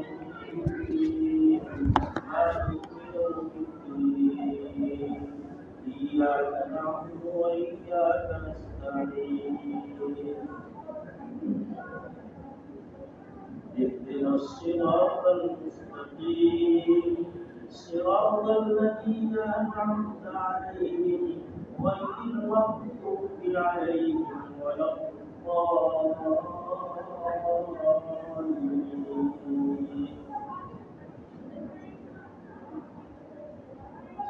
الرحيم مالك يوم الدين إياك نعبد وإياك نستعين اهدنا الصراط المستقيم صراط الذين أنعمت عليهم غير المغضوب عليهم ولا الضالين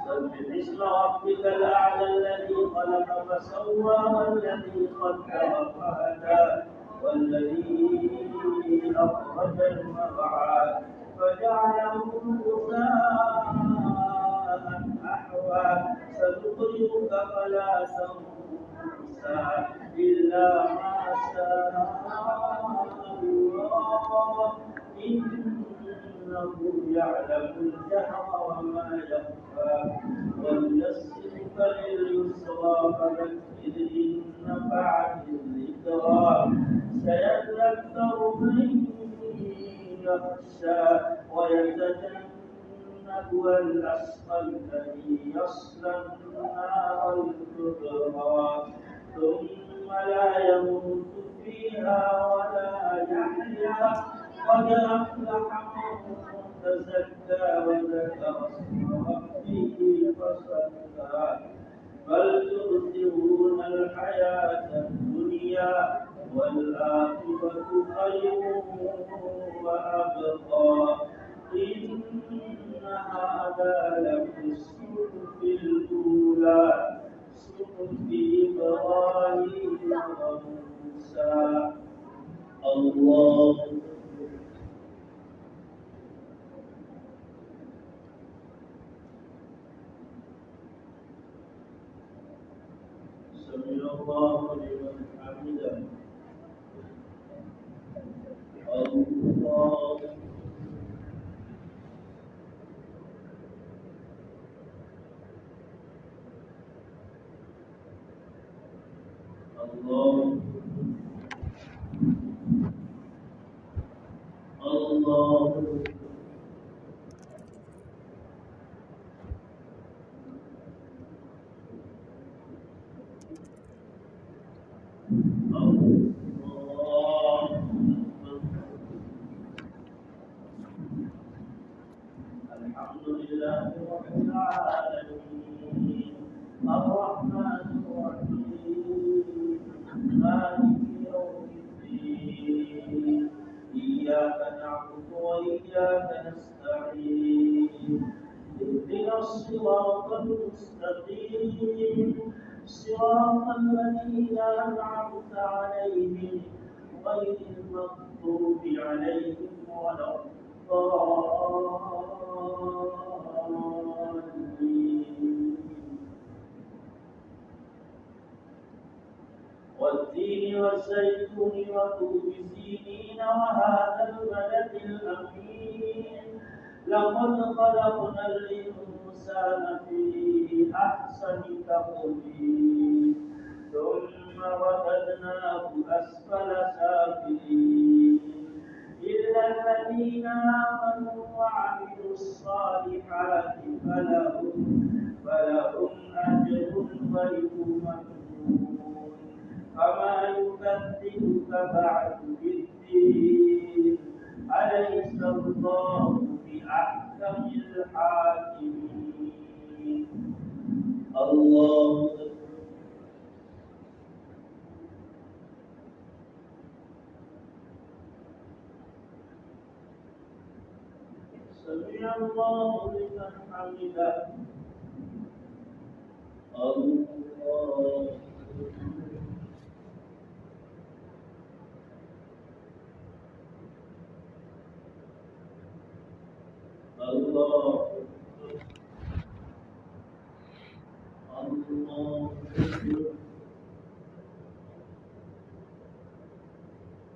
سبح اسم ربك الأعلى الذي خلق فسوى والذي قدر فهدى والذي أخرج المرعى فجعله غثاء أحوى سنقرئك فلا تنسى إلا ما شاء الله إنه يعلم الجهر وما يخفى ونيسرك لليسرى فذكر إن نفعت الذكرى سيذكر من يخشى ويتجنبها الأشقى الذي يصلى النار الكبرى ثم لا يموت فيها ولا يحيا قد أفلح من تزكى وذكر اسم ربه فصلى بل تؤثرون الحياة الدنيا والآخرة خير وأبقى إن هذا لفي الصحف الأولى صحف إبراهيم وموسى الله سمع الله لمن حمده الله الله الله الحمد لله رب العالمين الرحمن الرحيم مالك يوم الدين إياك نعبد وإياك نستعين اهدنا الصراط المستقيم صراط الذين أنعمت عليهم غير المغضوب عليهم ولا الضالين والتين والزيتون وطور سينين وهذا البلد الأمين لقد خلقنا الإنسان في أحسن تقويم ثم رددناه أسفل سافلين إلا الذين آمنوا وعملوا الصالحات فلهم أجر غير ممنون فما يكذبك بعد بالدين أليس الله بأحكم الحاكمين الله سمع الله لمن حمده الله الله